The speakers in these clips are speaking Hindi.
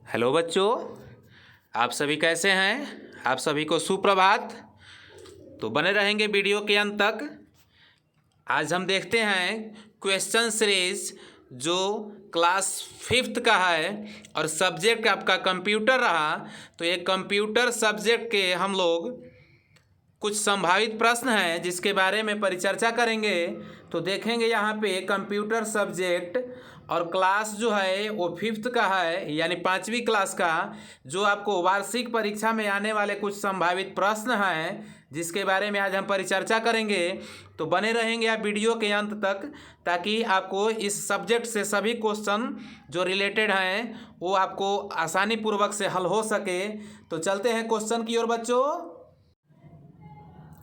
हेलो बच्चों, आप सभी कैसे हैं? आप सभी को सुप्रभात। तो बने रहेंगे वीडियो के अंत तक। आज हम देखते हैं क्वेश्चन सीरीज जो क्लास 5th का है और सब्जेक्ट आपका कंप्यूटर रहा। तो ये कंप्यूटर सब्जेक्ट के हम लोग कुछ संभावित प्रश्न हैं जिसके बारे में परिचर्चा करेंगे। तो देखेंगे यहाँ पे कंप्यूटर सब्जेक्ट और क्लास जो है वो 5th का है, यानी 5वीं क्लास का, जो आपको वार्षिक परीक्षा में आने वाले कुछ संभावित प्रश्न हैं जिसके बारे में आज हम परिचर्चा करेंगे। तो बने रहेंगे आप वीडियो के अंत तक ताकि आपको इस सब्जेक्ट से सभी क्वेश्चन जो रिलेटेड हैं वो आपको आसानी पूर्वक से हल हो सके। तो चलते हैं क्वेश्चन की ओर बच्चों।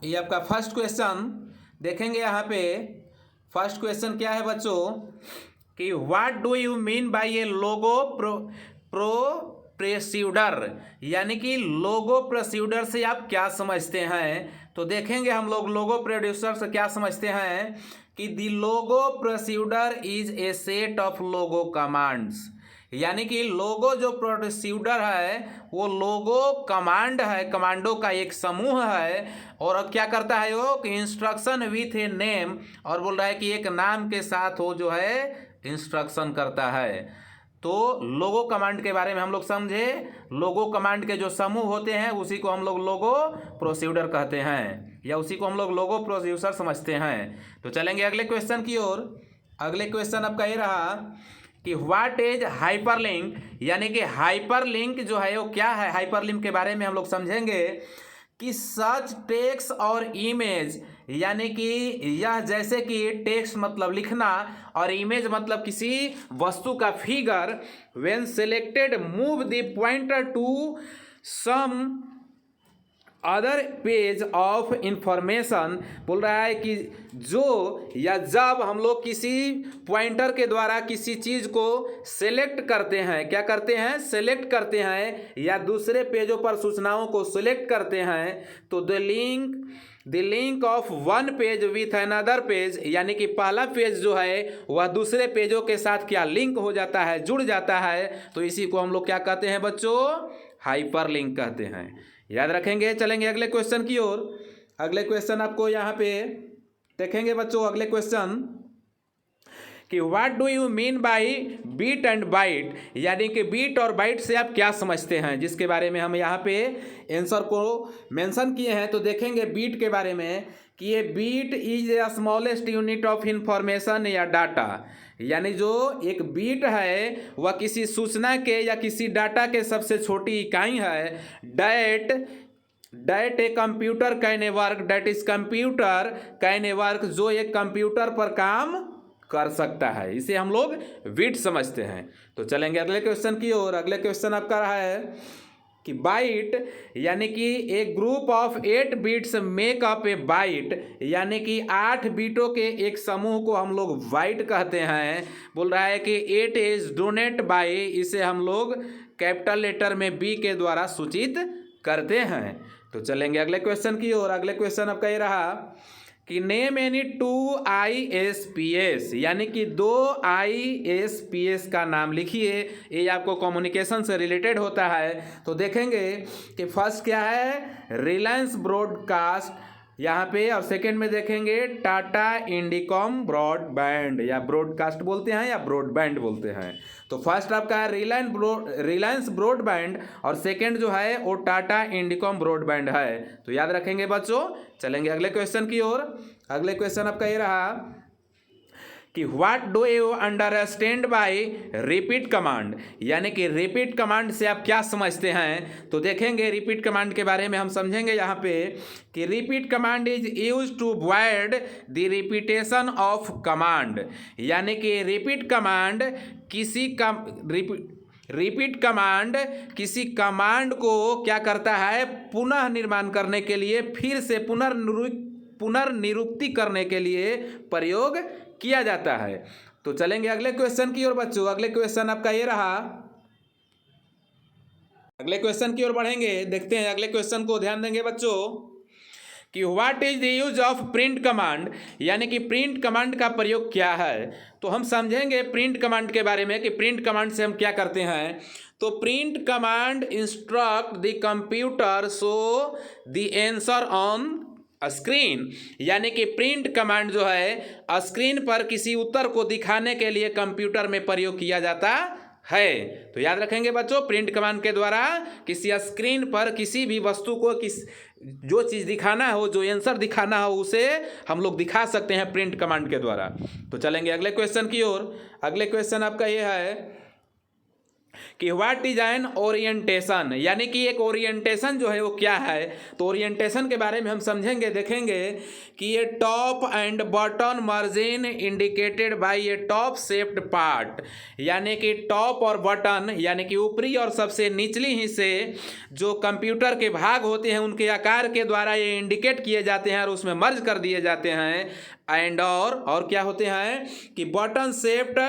ये आपका फर्स्ट क्वेश्चन देखेंगे। यहाँ पे फर्स्ट क्वेश्चन क्या है बच्चों कि what do you mean bye A logo procedure, यानी कि लोगो प्रोसीड्यूर से आप क्या समझते हैं। तो देखेंगे हम लोग लोगो प्रोड्यूसर से क्या समझते हैं कि the logo procedure is a set of logo commands, यानी कि लोगो जो प्रोसीड्यूर है वो लोगो कमांड है, कमांडो का एक समूह है। और अब क्या करता है वो कि इंस्ट्रक्शन विथ ए नेम, और बोल रहा है कि एक नाम के साथ वो जो है इंस्ट्रक्शन करता है। तो लोगो कमांड के बारे में हम लोग समझे। लोगो कमांड के जो समूह होते हैं उसी को हम लोग लोगो प्रोसीड्यूर कहते हैं, या उसी को हम लोग लोगो प्रोड्यूसर समझते हैं। तो चलेंगे अगले क्वेश्चन की ओर। अगले क्वेश्चन आपका ये रहा कि व्हाट इज हाइपरलिंक, यानी कि हाइपरलिंक जो है वो क्या है। हाइपरलिंक के बारे में हम लोग समझेंगे कि सच टेक्स्ट और इमेज, यानी कि यह जैसे कि टेक्स्ट मतलब लिखना और इमेज मतलब किसी वस्तु का figure, when selected move the pointer to some other page of information. बोल रहा है कि जो या जब हम लोग किसी पॉइंटर के द्वारा किसी चीज़ को सेलेक्ट करते हैं, क्या करते हैं, सेलेक्ट करते हैं, या दूसरे पेजों पर सूचनाओं को सेलेक्ट करते हैं, तो the link of one page with another page, यानी कि पहला पेज जो है वह दूसरे पेजों के साथ क्या लिंक हो जाता है, जुड़ जाता है। तो इसी को हम लोग क्या कहते हैं बच्चों, हाइपर लिंक कहते हैं। याद रखेंगे। चलेंगे अगले क्वेश्चन की ओर। अगले क्वेश्चन आपको यहाँ पे देखेंगे बच्चों। अगले क्वेश्चन कि what do you mean by bit and byte, यानी कि बीट और बाइट से आप क्या समझते हैं, जिसके बारे में हम यहाँ पे आंसर को मेंशन किए हैं। तो देखेंगे बीट के बारे में कि ये bit is the smallest unit of information या डाटा, यानी जो एक बीट है वह किसी सूचना के या किसी डाटा के सबसे छोटी इकाई है। That a computer can a work, that is computer can a work, जो एक कंप्यूटर पर काम कर सकता है, इसे हम लोग बिट समझते हैं। तो चलेंगे अगले क्वेश्चन की ओर। अगले क्वेश्चन आपका रहा है कि बाइट, यानी कि एक group of 8 bits make up A bite, यानी कि 8 बीटों के एक समूह को हम लोग बाइट कहते हैं। बोल रहा है कि 8 इज डोनेट बाय, इसे हम लोग कैपिटल लेटर में बी के द्वारा सूचित करते हैं। तो चलेंगे अगले क्वेश्चन की ओर। अगले क्वेश्चन आपका ये रहा कि नेम एनी 2 ISPs, यानी कि 2 ISPs का नाम लिखिए। ये आपको कम्युनिकेशन से रिलेटेड होता है। तो देखेंगे कि फर्स्ट क्या है, रिलायंस ब्रॉडकास्ट यहाँ पे, और सेकंड में देखेंगे टाटा इंडिकॉम ब्रॉडबैंड, या ब्रॉडकास्ट बोलते हैं या ब्रॉडबैंड बोलते हैं। तो फर्स्ट आपका है रिलायंस ब्रॉडबैंड, और सेकंड जो है वो टाटा इंडिकॉम ब्रॉडबैंड है। तो याद रखेंगे बच्चों। चलेंगे अगले क्वेश्चन की ओर। अगले क्वेश्चन आपका ये रहा कि what do you understand by repeat command, यानी कि रिपीट कमांड से आप क्या समझते हैं। तो देखेंगे रिपीट कमांड के बारे में हम समझेंगे यहाँ पे कि repeat command is use to avoid the repetition of command, यानी कि रिपीट कमांड किसी कमांड को क्या करता है, पुनः निर्माण करने के लिए, फिर से पुनर्निरुक्ति करने के लिए प्रयोग किया जाता है। तो चलेंगे अगले क्वेश्चन की ओर बच्चों। अगले क्वेश्चन आपका ये रहा। अगले क्वेश्चन की ओर बढ़ेंगे, देखते हैं अगले क्वेश्चन को, ध्यान देंगे बच्चों कि what is the use of print command, यानी कि प्रिंट कमांड का प्रयोग क्या है। तो हम समझेंगे प्रिंट कमांड के बारे में कि प्रिंट कमांड से हम क्या करते हैं। तो print command instruct the computer so the answer on screen, यानी कि प्रिंट कमांड जो है स्क्रीन पर किसी उत्तर को दिखाने के लिए कंप्यूटर में प्रयोग किया जाता है। तो याद रखेंगे बच्चों, प्रिंट कमांड के द्वारा किसी स्क्रीन पर किसी भी वस्तु को जो चीज़ दिखाना हो, जो आंसर दिखाना हो, उसे हम लोग दिखा सकते हैं प्रिंट कमांड के द्वारा। तो चलेंगे अगले क्वेश्चन की ओर। अगले क्वेश्चन आपका यह है कि व्हाट इज एन ओरिएंटेशन, यानी कि एक ओरिएंटेशन जो है वो क्या है। तो ओरिएंटेशन के बारे में हम समझेंगे, देखेंगे कि ये top and bottom margin indicated by ये टॉप शेप्ड पार्ट, यानी कि टॉप और बटन यानी कि ऊपरी और सबसे निचली हिस्से जो कंप्यूटर के भाग होते हैं उनके आकार के द्वारा ये इंडिकेट किए जाते हैं और उसमें मर्ज कर दिए जाते हैं। एंड और क्या होते हैं कि button shaped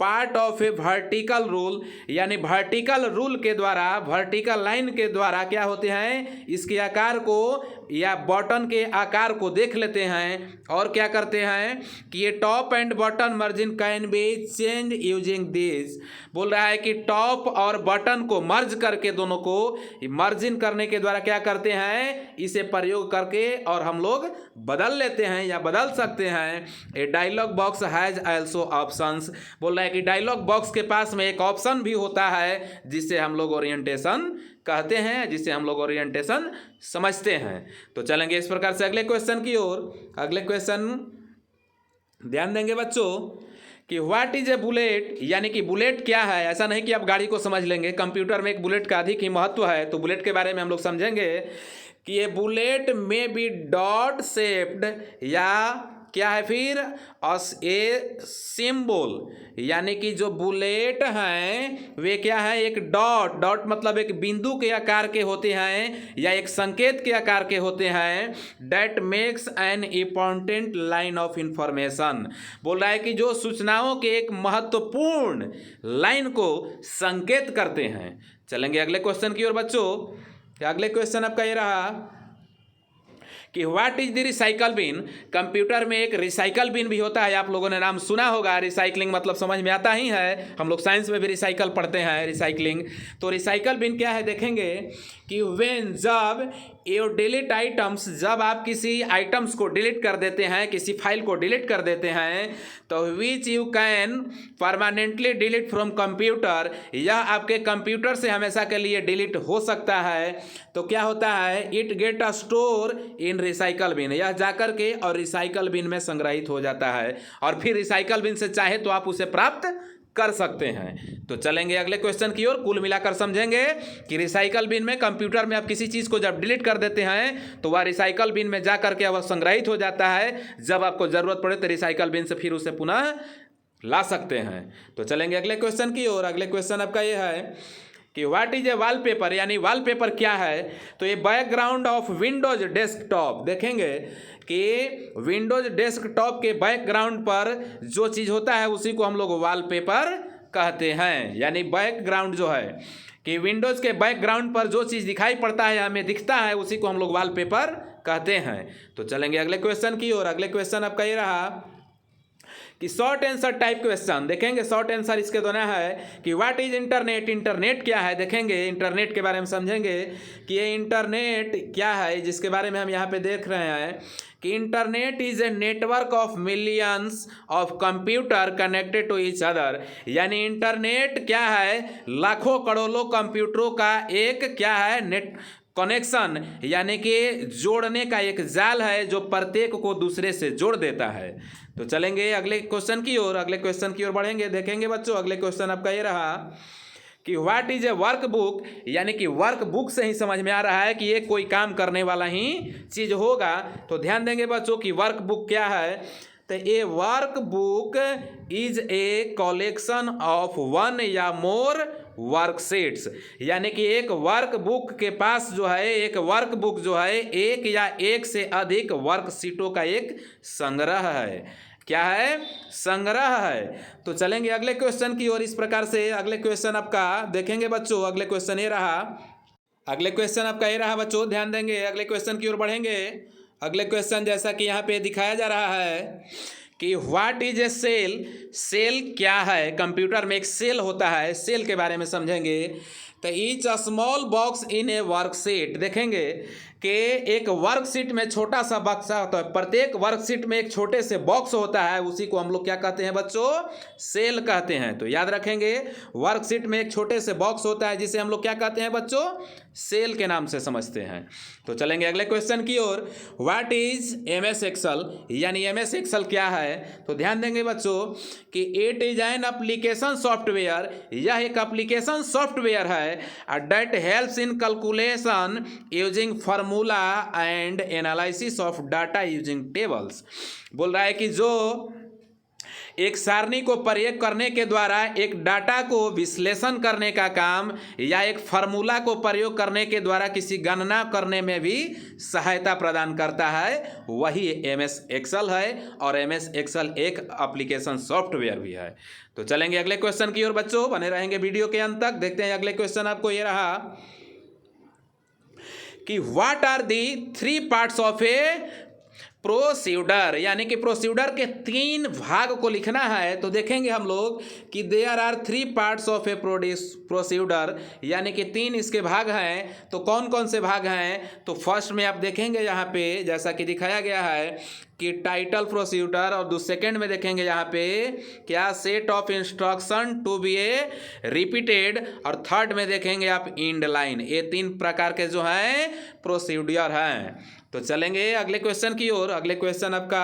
part of A vertical rule, यानी वर्टिकल रूल के द्वारा, वर्टिकल लाइन के द्वारा क्या होते हैं, इसके आकार को या बटन के आकार को देख लेते हैं और क्या करते हैं कि ये top and button margin can be change using this. बोल रहा है कि टॉप और बटन को मर्ज करके दोनों को मार्जिन करने के द्वारा क्या करते हैं, इसे प्रयोग करके और हम लोग बदल लेते हैं या बदल सकते हैं। A dialogue box has also options, बोल रहा है कि डायलॉग बॉक्स के पास में एक ऑप्शन भी होता है जिससे हम लोग ओरिएंटेशन कहते हैं, जिससे हम लोग ओरिएंटेशन समझते हैं। तो चलेंगे इस प्रकार से अगले क्वेश्चन की ओर। अगले क्वेश्चन ध्यान देंगे बच्चों कि व्हाट इज ए बुलेट, यानी कि बुलेट क्या है। ऐसा नहीं कि आप गाड़ी को समझ लेंगे, कंप्यूटर में एक बुलेट का अधिक ही महत्व है। तो बुलेट के बारे में हम लोग समझेंगे कि ये बुलेट में बी डॉट शेप्ड या क्या है फिर ए सिंबल, यानी कि जो बुलेट हैं वे क्या है, एक डॉट, डॉट मतलब एक बिंदु के आकार के होते हैं या एक संकेत के आकार के होते हैं। That makes an important line of information, बोल रहा है कि जो सूचनाओं के एक महत्वपूर्ण लाइन को संकेत करते हैं। चलेंगे अगले क्वेश्चन की ओर बच्चों। अगले क्वेश्चन आपका ये रहा कि what is the recycle bin. Computer में एक रिसाइकल बिन भी होता है, आप लोगों ने नाम सुना होगा। रिसाइकलिंग मतलब समझ में आता ही है, हम लोग साइंस में भी रिसाइकल पढ़ते हैं, रिसाइकलिंग। तो रिसाइकल बिन क्या है देखेंगे कि व्हेन, जब यू डिलीट आइटम्स, जब आप किसी आइटम्स को डिलीट कर देते हैं, किसी फाइल को डिलीट कर देते हैं, तो which you can permanently delete from computer, यह आपके कंप्यूटर से हमेशा के लिए डिलीट हो सकता है। तो क्या होता है, it get a store in recycle bin, यह जाकर के और रिसाइकल बिन में संग्रहित हो जाता है और फिर रिसाइकल बिन से चाहे तो आप उसे प्राप्त कर सकते हैं। तो चलेंगे अगले क्वेश्चन की ओर। कुल मिलाकर समझेंगे कि रिसाइकल बिन में, कंप्यूटर में आप किसी चीज़ को जब डिलीट कर देते हैं तो वह रिसाइकल बिन में जा करके वह संग्रहित हो जाता है। जब आपको ज़रूरत पड़े तो रिसाइकल बिन से फिर उसे पुनः ला सकते हैं। तो चलेंगे अगले क्वेश्चन की ओर। अगले क्वेश्चन आपका यह है कि व्हाट इज ए वॉलपेपर, यानी वॉलपेपर क्या है। तो ये बैकग्राउंड ऑफ विंडोज डेस्कटॉप, देखेंगे कि विंडोज डेस्कटॉप के बैकग्राउंड पर जो चीज़ होता है उसी को हम लोग वॉलपेपर कहते हैं। यानी बैकग्राउंड जो है कि विंडोज़ के बैकग्राउंड पर जो चीज़ दिखाई पड़ता है, हमें दिखता है, उसी को हम लोग वॉलपेपर कहते हैं। तो चलेंगे अगले क्वेश्चन की ओर। अगले क्वेश्चन आपका ये रहा कि शॉर्ट आंसर टाइप क्वेश्चन, देखेंगे शॉर्ट आंसर इसके दोनों है कि व्हाट इज इंटरनेट, इंटरनेट क्या है। देखेंगे इंटरनेट के बारे में समझेंगे कि ये इंटरनेट क्या है, जिसके बारे में हम यहाँ पे देख रहे हैं कि internet is a network of millions of computer connected to each other, यानी इंटरनेट क्या है, लाखों करोड़ों कंप्यूटरों का एक क्या है, नेट कनेक्शन, यानी कि जोड़ने का एक जाल है जो प्रत्येक को दूसरे से जोड़ देता है। तो चलेंगे अगले क्वेश्चन की ओर। अगले क्वेश्चन की ओर बढ़ेंगे, देखेंगे बच्चों। अगले क्वेश्चन आपका ये रहा कि what is A work book, यानी कि वर्क बुक से ही समझ में आ रहा है कि ये कोई काम करने वाला ही चीज़ होगा। तो ध्यान देंगे बच्चों कि वर्क बुक क्या है। तो a workbook is a collection of one या मोर वर्कशीट्स, यानी कि एक वर्क बुक के पास जो है, एक वर्क बुक जो है एक या एक से अधिक वर्कशीटों का एक संग्रह है। क्या है, संग्रह है। तो चलेंगे अगले क्वेश्चन की ओर। इस प्रकार से अगले क्वेश्चन आपका देखेंगे बच्चों। अगले क्वेश्चन ये रहा, अगले क्वेश्चन आपका ये रहा बच्चों, ध्यान देंगे। अगले क्वेश्चन की ओर बढ़ेंगे। अगले क्वेश्चन जैसा कि यहाँ पे दिखाया जा रहा है कि what is a cell. Cell क्या है। कंप्यूटर में एक सेल होता है, सेल के बारे में समझेंगे। तो each small box in A worksheet, देखेंगे कि एक वर्कशीट में छोटा सा बक्सा होता है, प्रत्येक वर्कशीट में एक छोटे से बॉक्स होता है, उसी को हम लोग क्या कहते हैं बच्चों, सेल कहते हैं। तो याद रखेंगे वर्कशीट में एक छोटे से बॉक्स होता है जिसे हम लोग क्या कहते हैं बच्चों, सेल के नाम से समझते हैं। तो चलेंगे अगले क्वेश्चन की ओर। What is M S Excel, यानी एम एस एक्सेल क्या है। तो ध्यान देंगे बच्चों कि it is an application software, यह एक एप्लीकेशन सॉफ्टवेयर है that helps in calculation using formula and analysis of data using tables. बोल रहा है कि जो एक सारणी को प्रयोग करने के द्वारा एक डाटा को विश्लेषण करने का काम या एक फार्मूला को प्रयोग करने के द्वारा किसी गणना करने में भी सहायता प्रदान करता है, वही एम एस एक्सेल है। और एम एस एक्सेल एक एप्लीकेशन सॉफ्टवेयर भी है। तो चलेंगे अगले क्वेश्चन की ओर बच्चों, बने रहेंगे वीडियो के अंत तक। देखते हैं अगले क्वेश्चन आपको ये रहा कि what are the 3 parts of a procedure, यानी कि प्रोसीडर के 3 भाग को लिखना है। तो देखेंगे हम लोग कि there are 3 parts of a procedure, यानी कि 3 इसके भाग हैं। तो कौन कौन से भाग हैं। तो फर्स्ट में आप देखेंगे यहाँ पे जैसा कि दिखाया गया है कि टाइटल प्रोसीडर, और सेकेंड में देखेंगे यहाँ पे क्या, set of instruction to be a repeated, और थर्ड में देखेंगे आप इंड लाइन। ये 3 प्रकार के जो हैं प्रोसीडर हैं। तो चलेंगे अगले क्वेश्चन की ओर। अगले क्वेश्चन आपका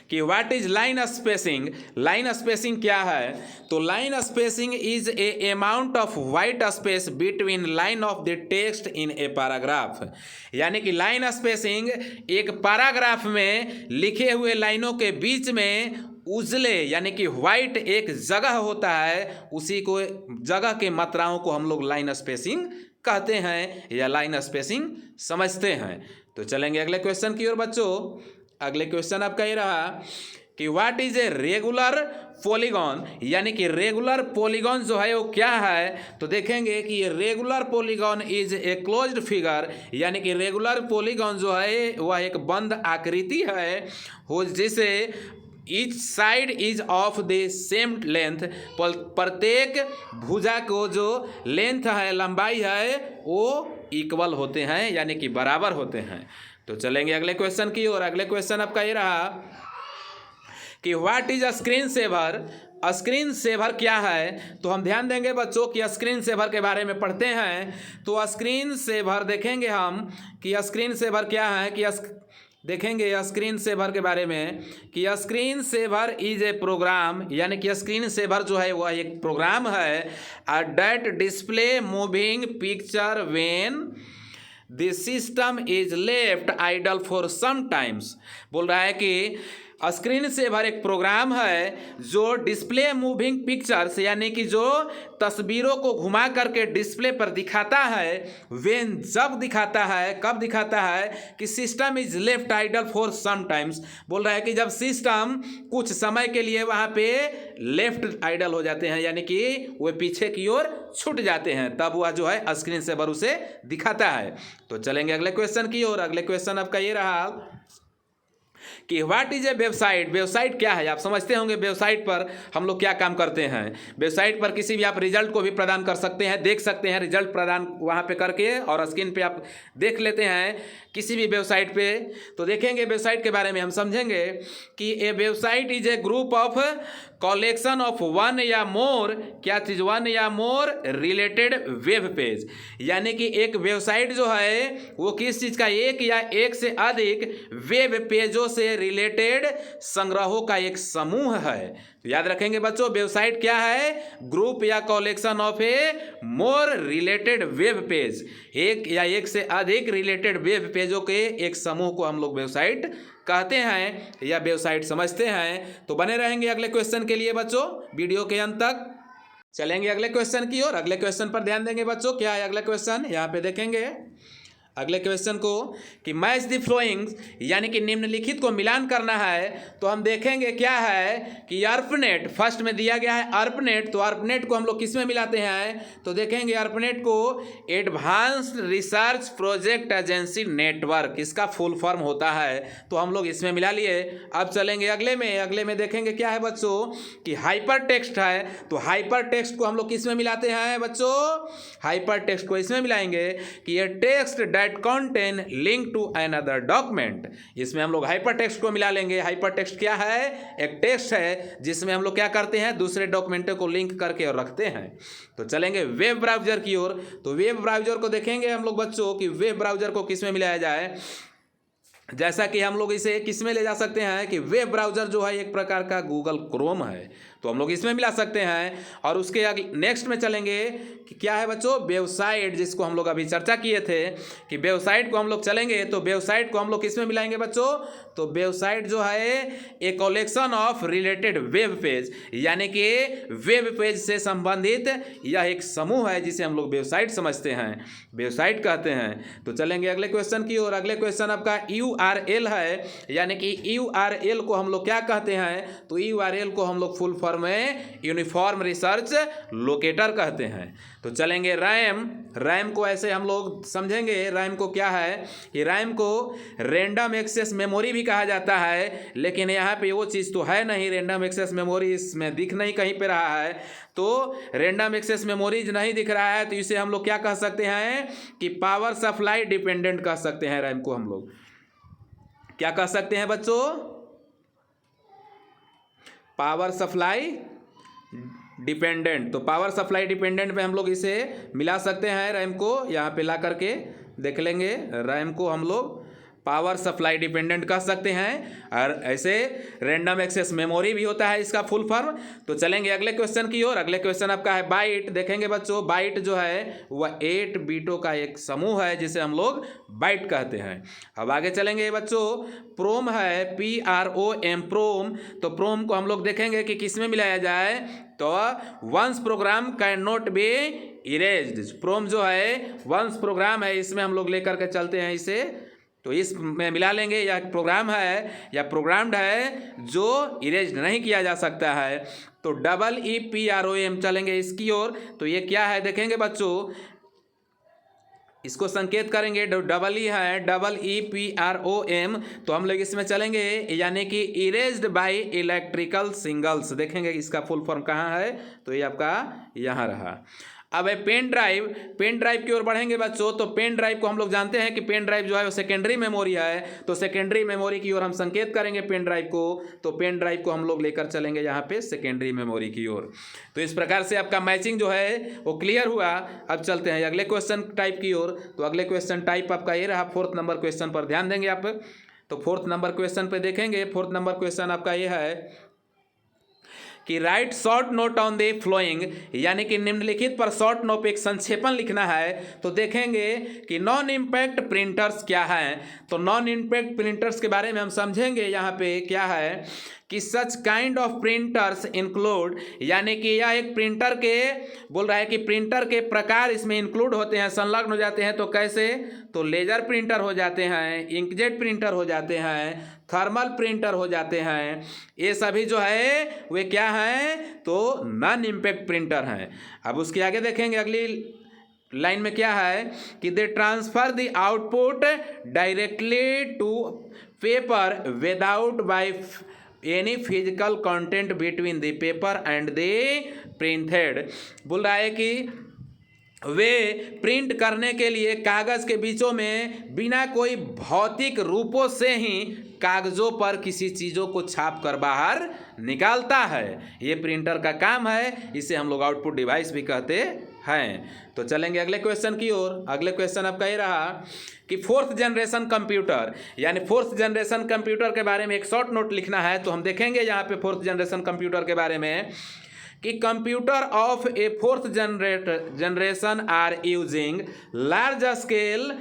कि what is line spacing. Line spacing क्या है। तो line spacing is a amount of white space between line of the text in a paragraph, यानी कि लाइन स्पेसिंग एक पैराग्राफ में लिखे हुए लाइनों के बीच में उजले यानी कि वाइट एक जगह होता है, उसी को जगह के मात्राओं को हम लोग लाइन स्पेसिंग कहते हैं या लाइन स्पेसिंग समझते हैं। तो चलेंगे अगले क्वेश्चन की ओर बच्चों। अगले क्वेश्चन आपका ये रहा कि what is a regular polygon, यानी कि रेगुलर पॉलीगॉन जो है वो क्या है। तो देखेंगे कि ये regular polygon is a closed figure, यानी कि रेगुलर पॉलीगॉन जो है वह एक बंद आकृति है हो जिसे each side is of the same length, प्रत्येक भुजा को जो लेंथ है, लंबाई है, वो इक्वल होते हैं यानी कि बराबर होते हैं। तो चलेंगे अगले क्वेश्चन की ओर। अगले क्वेश्चन आपका ये रहा कि what is a screen saver. Screen saver क्या है। तो हम ध्यान देंगे बच्चों कि स्क्रीन सेवर के बारे में पढ़ते हैं। तो स्क्रीन सेवर देखेंगे हम कि स्क्रीन सेवर क्या है, कि देखेंगे स्क्रीन सेवर के बारे में कि screen saver is a program, यानी कि स्क्रीन सेवर जो है वह एक प्रोग्राम है that display moving picture when the system is left idle for some times. बोल रहा है कि स्क्रीन सेवर एक प्रोग्राम है जो डिस्प्ले मूविंग पिक्चर्स, यानी कि जो तस्वीरों को घुमा करके डिस्प्ले पर दिखाता है, व्हेन जब दिखाता है, कब दिखाता है कि system is left idle for some times. बोल रहा है कि जब सिस्टम कुछ समय के लिए वहाँ पे लेफ्ट आइडल हो जाते हैं, यानी कि वे पीछे की ओर छूट जाते हैं, तब वह जो है स्क्रीन सेवर उसे दिखाता है। तो चलेंगे अगले क्वेश्चन की ओर। अगले क्वेश्चन आपका ये रहा कि what is A website. Website क्या है, आप समझते होंगे वेबसाइट पर हम लोग क्या काम करते हैं। वेबसाइट पर किसी भी आप रिजल्ट को भी प्रदान कर सकते हैं, देख सकते हैं रिजल्ट प्रदान वहाँ पे करके, और स्क्रीन पे आप देख लेते हैं किसी भी वेबसाइट पे। तो देखेंगे वेबसाइट के बारे में हम समझेंगे कि a website is a group of collection of one या मोर, क्या चीज़, वन या मोर रिलेटेड वेब पेज, यानी कि एक वेबसाइट जो है वो किस चीज़ का, एक या एक से अधिक वेब पेजों से रिलेटेड संग्रहों का एक समूह है। तो याद रखेंगे बच्चों वेबसाइट क्या है, ग्रुप या collection of A more related web page, एक या एक से अधिक रिलेटेड वेब पेजों के एक समूह को हम लोग वेबसाइट कहते हैं या वेबसाइट समझते हैं। तो बने रहेंगे अगले क्वेश्चन के लिए बच्चों वीडियो के अंत तक। चलेंगे अगले क्वेश्चन की ओर। अगले क्वेश्चन पर ध्यान देंगे बच्चों, क्या है अगला क्वेश्चन, यहाँ पे देखेंगे अगले क्वेश्चन को कि मैच द फ्लोइंग यानी कि निम्नलिखित को मिलान करना है। तो हम देखेंगे क्या है कि ARPANET फर्स्ट में दिया गया है ARPANET, तो ARPANET को हम लोग किस में मिलाते हैं तो देखेंगे ARPANET को advanced research project agency network, इसका फुल फॉर्म होता है, तो हम लोग इसमें मिला लिए। अब चलेंगे अगले में देखेंगे क्या है बच्चों कि हाइपर टेक्स्ट है, तो हाइपर टेक्स्ट को हम लोग किस में मिलाते हैं बच्चों, हाइपर टेक्स्ट को इसमें मिलाएंगे कि ये text that contain link to another document, इसमें हम लोग हाइपर टेक्स्ट को मिला लेंगे। हाइपर टेक्स्ट क्या है, एक टेक्स्ट है जिसमें हम लोग क्या करते हैं दूसरे डॉक्यूमेंटों को लिंक करके और रखते हैं। तो चलेंगे वेब ब्राउजर की ओर, तो वेब ब्राउजर को देखेंगे हम लोग बच्चों कि वेब ब्राउजर को किस में मिलाया जाए। जैसा कि हम लोग इसे किस में ले जा सकते हैं कि वेब ब्राउज़र जो है एक प्रकार का गूगल क्रोम है, तो हम लोग इसमें मिला सकते हैं। और उसके नेक्स्ट में चलेंगे कि क्या है बच्चों वेबसाइट, जिसको हम लोग अभी चर्चा किए थे कि वेबसाइट को हम लोग चलेंगे, तो वेबसाइट को हम लोग किस में मिलाएंगे बच्चों, तो वेबसाइट जो है a collection of related web page, यानी कि वेब पेज से संबंधित यह एक समूह है जिसे हम लोग वेबसाइट समझते हैं, वेबसाइट कहते हैं। तो चलेंगे अगले क्वेश्चन की ओर। अगले क्वेश्चन आपका URL है, यानी कि URL को हम लोग क्या कहते हैं, तो URL को हम लोग फुल फॉर्म में यूनिफॉर्म रिसर्च लोकेटर कहते हैं। तो चलेंगे रैम को ऐसे हम लोग समझेंगे, रैम को क्या है कि रैम को रैंडम एक्सेस मेमोरी भी कहा जाता है, लेकिन यहाँ पे वो चीज़ तो है नहीं, रैंडम एक्सेस मेमोरी इसमें दिख नहीं कहीं पे रहा है, तो रैंडम एक्सेस मेमोरीज नहीं दिख रहा है, तो इसे हम लोग क्या कह सकते हैं कि पावर सप्लाई डिपेंडेंट कह सकते हैं। रैम को हम लोग क्या कह सकते हैं बच्चों, पावर सप्लाई डिपेंडेंट। तो पावर सप्लाई डिपेंडेंट में हम लोग इसे मिला सकते हैं, रैम को यहाँ पे ला करके देख लेंगे, रैम को हम लोग पावर सप्लाई डिपेंडेंट कह सकते हैं। और ऐसे रैंडम एक्सेस मेमोरी भी होता है इसका फुल फॉर्म। तो चलेंगे अगले क्वेश्चन की ओर। अगले क्वेश्चन आपका है बाइट। देखेंगे बच्चों बाइट जो है वह 8 बीटों का एक समूह है जिसे हम लोग बाइट कहते हैं। अब आगे चलेंगे बच्चों, प्रोम है PROM प्रोम। तो प्रोम को हम लोग देखेंगे कि किस में मिलाया जाए, तो once program can not be erased. PROM जो है वंस प्रोग्राम है, इसमें हम लोग लेकर के चलते हैं इसे, तो इसमें मिला लेंगे। यह प्रोग्राम है या प्रोग्राम्ड है जो इरेज नहीं किया जा सकता है। तो EEPROM चलेंगे इसकी ओर। तो ये क्या है देखेंगे बच्चों, इसको संकेत करेंगे, E है EEPROM। तो हम लोग इसमें चलेंगे, यानी कि इरेज्ड बाय इलेक्ट्रिकल सिंगल्स। देखेंगे इसका फुल फॉर्म कहाँ है, तो ये आपका यहाँ रहा। अब है पेन ड्राइव की ओर बढ़ेंगे बच्चों। तो पेन ड्राइव को हम लोग जानते हैं कि पेन ड्राइव जो है वो सेकेंडरी मेमोरी है, तो सेकेंडरी मेमोरी की ओर हम संकेत करेंगे पेन ड्राइव को। तो पेन ड्राइव को हम लोग लेकर चलेंगे यहाँ पे सेकेंडरी मेमोरी की ओर। तो इस प्रकार से आपका मैचिंग जो है वो क्लियर हुआ। अब चलते हैं अगले क्वेश्चन टाइप की ओर। तो अगले क्वेश्चन टाइप आपका ये रहा, 4th नंबर क्वेश्चन पर ध्यान देंगे आप। तो 4th नंबर क्वेश्चन पे देखेंगे, 4th नंबर क्वेश्चन आपका ये है कि right short note on the flowing, यानी कि निम्नलिखित पर शॉर्ट नोट पे एक संक्षेपण लिखना है। तो देखेंगे कि नॉन इम्पैक्ट प्रिंटर्स क्या हैं। तो नॉन इम्पैक्ट प्रिंटर्स के बारे में हम समझेंगे। यहाँ पे क्या है कि such kind of printers include, यानी कि यह एक प्रिंटर के बोल रहा है कि प्रिंटर के प्रकार इसमें इंक्लूड होते हैं, संलग्न हो जाते हैं। तो कैसे, तो लेजर प्रिंटर हो जाते हैं, इंकजेट प्रिंटर हो जाते हैं, थर्मल प्रिंटर हो जाते हैं। ये सभी जो है वे क्या हैं, तो नॉन इम्पैक्ट प्रिंटर हैं। अब उसके आगे देखेंगे अगली लाइन में क्या है कि they transfer the output directly to paper without by any physical content between the paper and the print head. बोल रहा है कि वे प्रिंट करने के लिए कागज़ के बीचों में बिना कोई भौतिक रूपों से ही कागज़ों पर किसी चीज़ों को छाप कर बाहर निकालता है। ये प्रिंटर का काम है, इसे हम लोग आउटपुट डिवाइस भी कहते हैं। तो चलेंगे अगले क्वेश्चन की ओर। अगले क्वेश्चन आपका ये रहा कि 4th जनरेशन कंप्यूटर, यानी 4th जनरेशन कंप्यूटर के बारे में एक शॉर्ट नोट लिखना है। तो हम देखेंगे यहाँ पे 4th जनरेशन कंप्यूटर के बारे में कि computer of a 4th generation are using large scale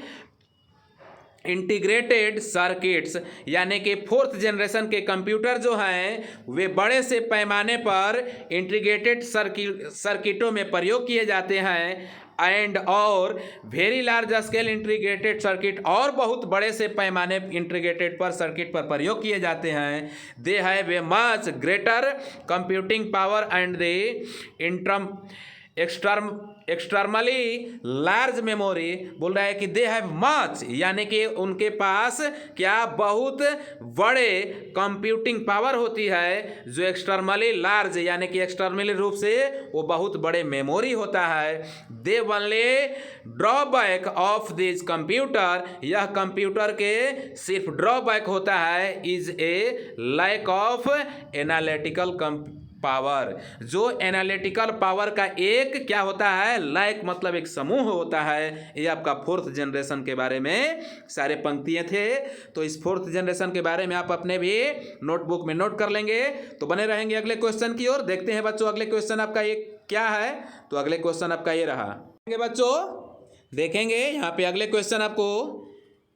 integrated circuits, यानी कि 4th जनरेशन के कंप्यूटर जो हैं वे बड़े से पैमाने पर इंटीग्रेटेड सर्किटों में प्रयोग किए जाते हैं। एंड और very large scale integrated circuit, और बहुत बड़े से पैमाने इंटीग्रेटेड पर सर्किट पर प्रयोग किए जाते हैं। They have a much greater computing power and they externally large memory. बोल रहा है कि दे हैव मच, यानी कि उनके पास क्या बहुत बड़े कंप्यूटिंग पावर होती है, जो एक्सटर्नली लार्ज यानी कि एक्सटर्नली रूप से वो बहुत बड़े मेमोरी होता है। The only drawback of this computer, यह कंप्यूटर के सिर्फ ड्रॉबैक होता है is a lack of analytical power, जो एनालिटिकल पावर का एक क्या होता है, लैक मतलब एक समूह होता है। ये आपका फोर्थ जनरेशन के बारे में सारे पंक्तियां थे। तो इस फोर्थ जनरेशन के बारे में आप अपने भी नोटबुक में नोट कर लेंगे। तो बने रहेंगे अगले क्वेश्चन की ओर। देखते हैं बच्चों अगले क्वेश्चन आपका ये क्या है। तो अगले क्वेश्चन आपका ये रहा बच्चों, देखेंगे यहाँ पे अगले क्वेश्चन आपको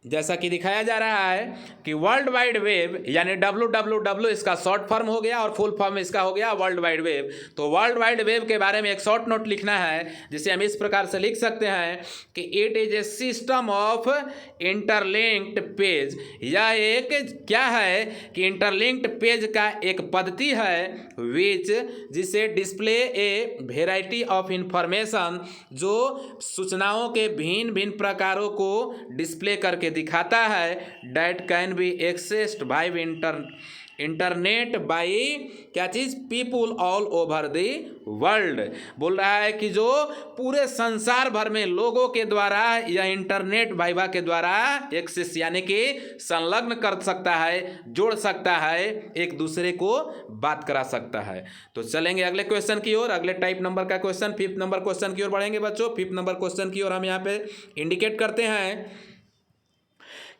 जैसा कि दिखाया जा रहा है कि वर्ल्ड वाइड वेब यानी WWW इसका शॉर्ट फॉर्म हो गया और फुल फॉर्म इसका हो गया वर्ल्ड वाइड वेब। तो वर्ल्ड वाइड वेब के बारे में एक शॉर्ट नोट लिखना है, जिसे हम इस प्रकार से लिख सकते हैं कि it is a system of interlinked page. यह एक क्या है कि इंटरलिंक्ड पेज का एक पद्धति है विच जिसे display a variety of information, जो सूचनाओं के भिन्न भिन्न प्रकारों को डिस्प्ले करके दिखाता है, that can be accessed by internet by क्या चीज people all over the world. बोल रहा है कि जो पूरे संसार भर में लोगों के द्वारा या इंटरनेट वाइवा के द्वारा एक्सेस यानी कि संलग्न कर सकता है, जोड़ सकता है, एक दूसरे को बात करा सकता है। तो चलेंगे अगले क्वेश्चन की ओर। अगले टाइप नंबर का क्वेश्चन 5th नंबर क्वेश्चन की ओर बढ़ेंगे बच्चों। 5th नंबर क्वेश्चन की ओर हम यहाँ पे इंडिकेट करते हैं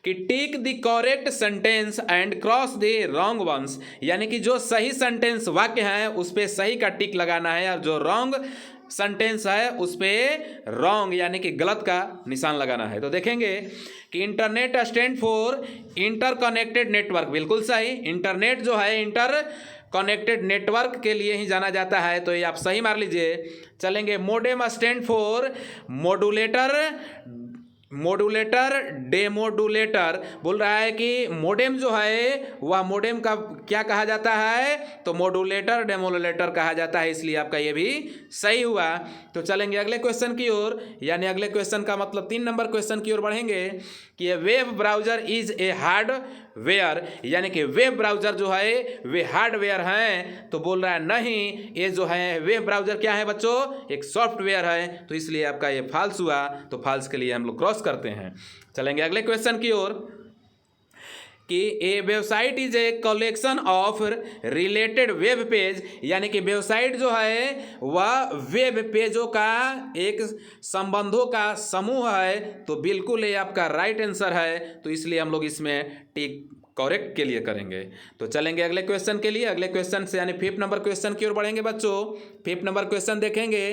कि tick the correct sentence and cross the wrong ones, यानी कि जो सही सेंटेंस वाक्य है उस पर सही का टिक लगाना है, और जो रॉन्ग सेंटेंस है उस पर रॉन्ग यानी कि गलत का निशान लगाना है। तो देखेंगे कि internet stand for interconnected network, बिल्कुल सही। इंटरनेट जो है इंटर कनेक्टेड नेटवर्क के लिए ही जाना जाता है, तो ये आप सही मार लीजिए। चलेंगे modem stand for modulator demodulator. बोल रहा है कि मोडेम जो है वह मोडेम का क्या कहा जाता है, तो मॉड्यूलेटर डेमोडुलेटर कहा जाता है, इसलिए आपका ये भी सही हुआ। तो चलेंगे अगले क्वेश्चन की ओर, यानी अगले क्वेश्चन का मतलब 3 नंबर क्वेश्चन की ओर बढ़ेंगे कि ये web browser is a hardware, यानी कि वेब ब्राउज़र जो है वे हार्डवेयर हैं। तो बोल रहा है नहीं, ये जो है वेब ब्राउज़र क्या है बच्चों, एक सॉफ्टवेयर है, तो इसलिए आपका ये फॉल्स हुआ। तो फॉल्स के लिए हम लोग क्रॉस करते हैं। चलेंगे अगले क्वेश्चन की ओर कि a website is a collection of related web page, यानी कि वेबसाइट जो है वह वेब पेजों का एक संबंधों का समूह है। तो बिल्कुल ये आपका राइट आंसर है, तो इसलिए हम लोग इसमें टिक करेक्ट के लिए करेंगे। तो चलेंगे अगले क्वेश्चन के लिए। अगले क्वेश्चन से यानी 5th नंबर क्वेश्चन की ओर बढ़ेंगे बच्चों। 5th नंबर क्वेश्चन देखेंगे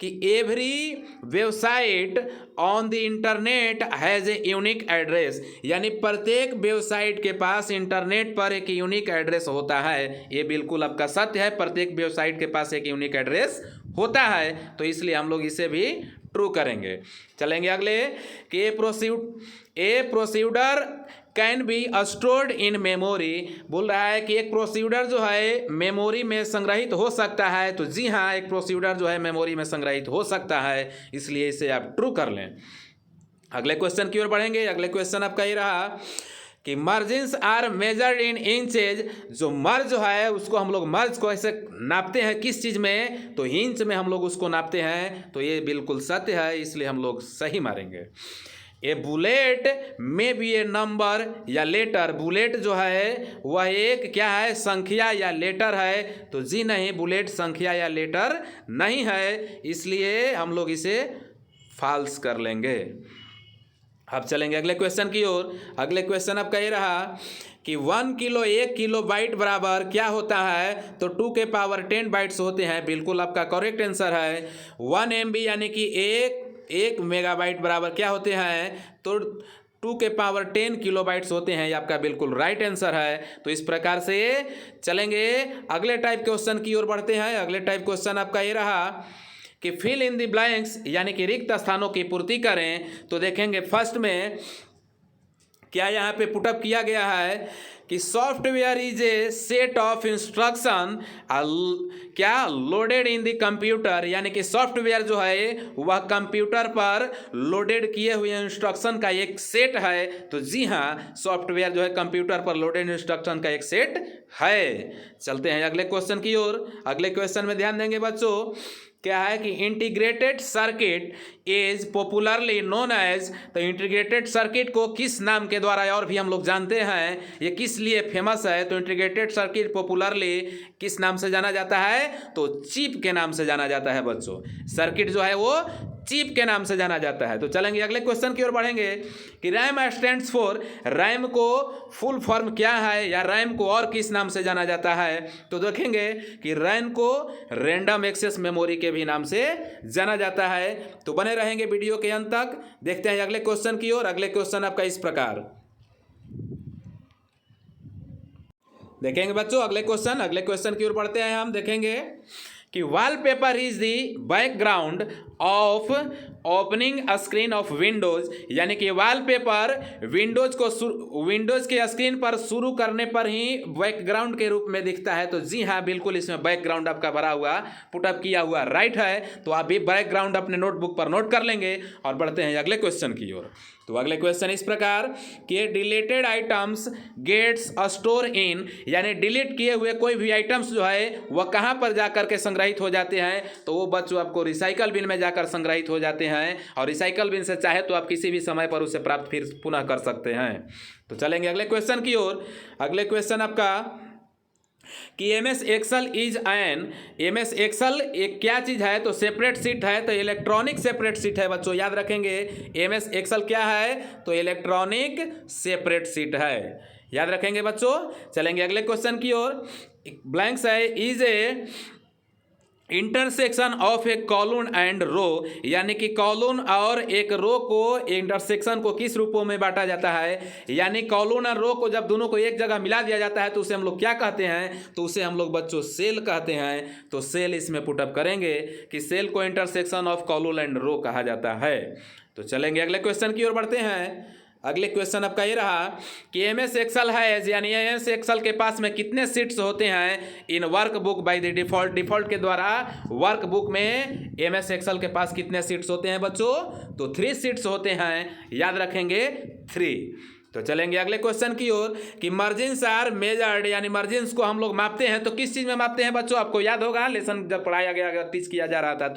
कि every website on the internet has a unique address, यानी प्रत्येक वेबसाइट के पास इंटरनेट पर एक यूनिक एड्रेस होता है। ये बिल्कुल आपका सत्य है, प्रत्येक वेबसाइट के पास एक यूनिक एड्रेस होता है, तो इसलिए हम लोग इसे भी ट्रू करेंगे। चलेंगे अगले कि a procedure can be stored in memory. बोल रहा है कि एक प्रोसीडर जो है मेमोरी में संग्रहित हो सकता है। तो जी हाँ, एक प्रोसीडर जो है मेमोरी में संग्रहित हो सकता है, इसलिए इसे आप ट्रू कर लें। अगले क्वेश्चन की ओर बढ़ेंगे। अगले क्वेश्चन आपका ये रहा कि margins are measured in inches. जो मर्ज जो है उसको हम लोग मर्ज को ऐसे नापते हैं किस चीज़ में, तो इंच में हम लोग उसको नापते हैं। तो ये बिल्कुल सत्य है, इसलिए हम लोग सही मारेंगे। ए बुलेट में भी ए नंबर या लेटर, बुलेट जो है वह एक क्या है, संख्या या लेटर है। तो जी नहीं, बुलेट संख्या या लेटर नहीं है, इसलिए हम लोग इसे फॉल्स कर लेंगे। अब चलेंगे अगले क्वेश्चन की ओर। अगले क्वेश्चन आपका ये रहा कि 1 किलो बाइट बराबर क्या होता है, तो 2 के पावर 10 बाइट्स होते हैं। बिल्कुल आपका करेक्ट आंसर है। 1 MB यानी कि एक मेगाबाइट बराबर क्या होते हैं, तो 2 के पावर 10 किलोबाइट्स होते हैं। ये आपका बिल्कुल राइट आंसर है। तो इस प्रकार से चलेंगे अगले टाइप क्वेश्चन की ओर बढ़ते हैं। अगले टाइप क्वेश्चन आपका ये रहा कि फिल इन द ब्लैंक्स यानी कि रिक्त स्थानों की पूर्ति करें, तो देखेंगे फर्स्ट में क्या यहाँ पे पुटअप किया गया है कि software is a set of instruction क्या लोडेड इन द कंप्यूटर, यानी कि सॉफ्टवेयर जो है वह कंप्यूटर पर लोडेड किए हुए इंस्ट्रक्शन का एक सेट है। तो जी हाँ, सॉफ्टवेयर जो है कंप्यूटर पर लोडेड इंस्ट्रक्शन का एक सेट है। चलते हैं अगले क्वेश्चन की ओर। अगले क्वेश्चन में ध्यान देंगे बच्चों, क्या है कि integrated circuit is popularly known as, तो इंटीग्रेटेड सर्किट को किस नाम के द्वारा और भी हम लोग जानते हैं, ये किस लिए फेमस है, तो इंटीग्रेटेड सर्किट पॉपुलरली किस नाम से जाना जाता है, तो चिप के नाम से जाना जाता है बच्चों। सर्किट जो है वो चिप के नाम से जाना जाता है। तो चलेंगे अगले क्वेश्चन की ओर बढ़ेंगे कि रैम स्टैंड्स फॉर, रैम को फुल फॉर्म क्या है या रैम को और किस नाम से जाना जाता है, तो देखेंगे कि रैम को रैंडम एक्सेस मेमोरी के भी नाम से जाना जाता है। तो बने रहेंगे वीडियो के अंत तक। देखते हैं अगले क्वेश्चन की ओर। अगले क्वेश्चन आपका इस प्रकार देखेंगे बच्चों। अगले क्वेश्चन की ओर बढ़ते हैं हम। देखेंगे कि wallpaper is the background of opening screen of Windows, यानी कि वॉलपेपर विंडोज के स्क्रीन पर शुरू करने पर ही बैकग्राउंड के रूप में दिखता है। तो जी हाँ, बिल्कुल इसमें बैकग्राउंड आपका भरा हुआ पुटअप किया हुआ राइट है। तो आप भी बैकग्राउंड अपने नोटबुक पर नोट कर लेंगे और बढ़ते हैं अगले क्वेश्चन की ओर। तो अगले क्वेश्चन इस प्रकार कि deleted items gets store in, यानी डिलीट किए हुए कोई भी आइटम्स जो है वह कहाँ पर जाकर के संग्रहित हो जाते हैं, तो वो बच्चों आपको रिसाइकल बिन में जाकर संग्रहित हो जाते हैं। और रिसाइकल बिन से चाहे तो आप किसी भी समय पर उसे प्राप्त फिर पुनः कर सकते हैं। तो चलेंगे अगले क्वेश्चन की ओर। अगले क्वेश्चन आपका कि MS Excel is an, MS Excel एक क्या चीज़ है, तो सेपरेट सीट है, तो इलेक्ट्रॉनिक सेपरेट सीट है बच्चों। याद रखेंगे एमएस एक्सेल क्या है, तो इलेक्ट्रॉनिक सेपरेट सीट है। याद रखेंगे बच्चों। चलेंगे अगले क्वेश्चन की ओर। ब्लैंक्स है is a intersection of a column and row, यानी कि कॉलम और एक रो को इंटरसेक्शन को किस रूपों में बांटा जाता है, यानी कॉलम और रो को जब दोनों को एक जगह मिला दिया जाता है तो उसे हम लोग क्या कहते हैं, तो उसे हम लोग बच्चों सेल कहते हैं। तो सेल इसमें पुटअप करेंगे कि सेल को इंटरसेक्शन ऑफ कॉलम एंड रो कहा जाता है। तो चलेंगे अगले क्वेश्चन की ओर बढ़ते हैं। अगले क्वेश्चन आपका ये रहा कि एमएस एक्सेल है, यानी एमएस एक्सेल के पास में कितने सीट्स होते हैं in work book by the default के द्वारा वर्क बुक में एमएस एक्सेल के पास कितने सीट्स होते हैं बच्चों, तो 3 सीट्स होते हैं। याद रखेंगे 3। तो चलेंगे अगले क्वेश्चन की ओर कि मार्जिन्स आर मेजर्ड, यानी मार्जिन्स को हम लोग मापते हैं तो किस चीज़ में मापते हैं बच्चों, आपको याद होगा लेसन जब पढ़ाया गया टीच किया जा रहा था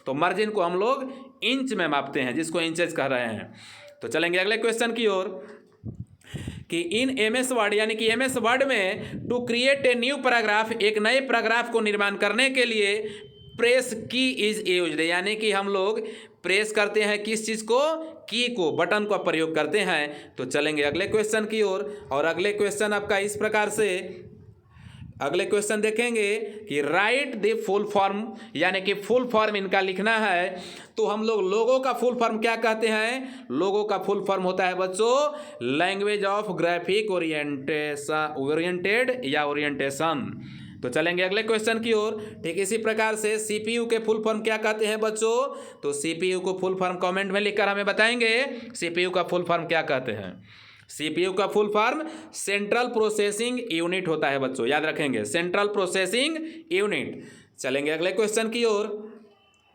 तो मार्जिन को हम लोग इंच में मापते हैं, जिसको इंचेस कह रहे हैं। तो चलेंगे अगले क्वेश्चन की ओर कि इन एमएस वर्ड, यानी कि एमएस वर्ड में to create a new paragraph, एक नए पैराग्राफ को निर्माण करने के लिए प्रेस की इज यूज्ड, यानी कि हम लोग प्रेस करते हैं किस चीज़ को, की को, बटन का प्रयोग करते हैं। तो चलेंगे अगले क्वेश्चन की ओर। और अगले क्वेश्चन आपका इस प्रकार से, अगले क्वेश्चन देखेंगे कि राइट द फुल फॉर्म, यानी कि फुल फॉर्म इनका लिखना है। तो हम लोग लोगों का फुल फॉर्म क्या कहते हैं, लोगों का फुल फॉर्म होता है बच्चों लैंग्वेज ऑफ ग्राफिक ओरिएंटेड या ओरिएंटेशन। तो चलेंगे अगले क्वेश्चन की ओर। ठीक इसी प्रकार से सीपीयू के फुल फॉर्म क्या कहते हैं बच्चों, तो सीपीयू को फुल फॉर्म कमेंट में लिखकर हमें बताएंगे सीपीयू का फुल फॉर्म क्या कहते हैं। सीपीयू का full form central processing unit होता है बच्चों। याद रखेंगे सेंट्रल प्रोसेसिंग यूनिट। चलेंगे अगले क्वेश्चन की ओर।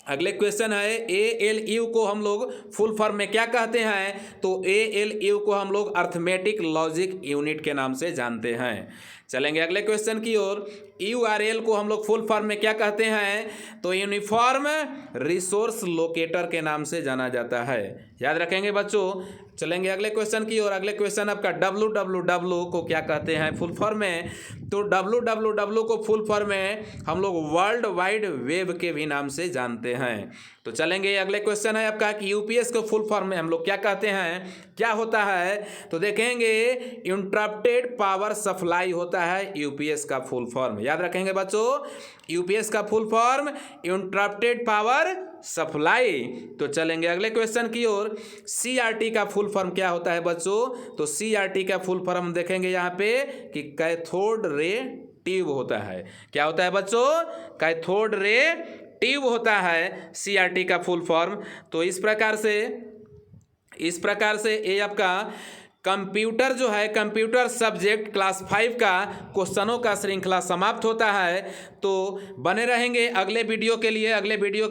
अगले क्वेश्चन है ALU को हम लोग फुल फॉर्म में क्या कहते हैं, तो ALU को हम लोग अर्थमेटिक लॉजिक यूनिट के नाम से जानते हैं। चलेंगे अगले क्वेश्चन की ओर। URL को हम लोग फुल फॉर्म में क्या कहते हैं, तो यूनिफॉर्म रिसोर्स लोकेटर के नाम से जाना जाता है। याद रखेंगे बच्चों। चलेंगे अगले क्वेश्चन की ओर। अगले क्वेश्चन आपका www को क्या कहते हैं फुल फॉर्म में, तो www को फुल फॉर्म में हम लोग वर्ल्ड वाइड वेब के भी नाम से जानते हैं। तो चलेंगे अगले क्वेश्चन है आपका कि यूपीएस को फुल फॉर्म में हम लोग क्या कहते हैं, क्या होता है, तो देखेंगे इंटरप्टेड पावर सप्लाई होता है यूपीएस का फुल फॉर्म। याद रखेंगे बच्चों यूपीएस का full form interrupted power supply. तो चलेंगे अगले क्वेश्चन की ओर। सीआरटी का फुल फॉर्म क्या होता है बच्चों, तो सीआरटी का फुल फॉर्म देखेंगे यहाँ पे कि कैथोड रे ट्यूब होता है। क्या होता है बच्चों, कैथोड रे ट्यूब होता है CRT का फुल फॉर्म। तो इस प्रकार से ये आपका कंप्यूटर जो है, कंप्यूटर सब्जेक्ट क्लास 5 का क्वेश्चनों का श्रृंखला समाप्त होता है। तो बने रहेंगे अगले वीडियो के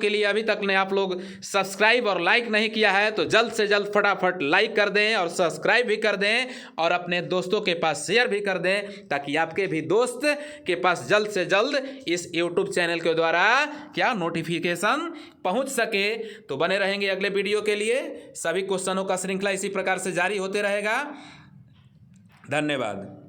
लिए। अभी तक ने आप लोग सब्सक्राइब और लाइक नहीं किया है तो जल्द से जल्द फटाफट लाइक कर दें और सब्सक्राइब भी कर दें और अपने दोस्तों के पास शेयर भी कर दें, ताकि आपके भी दोस्त के पास जल्द से जल्द इस यूट्यूब चैनल के द्वारा क्या नोटिफिकेशन पहुंच सके। तो बने रहेंगे अगले वीडियो के लिए। सभी क्वेश्चनों का श्रृंखला इसी प्रकार से जारी होते रहेगा। धन्यवाद।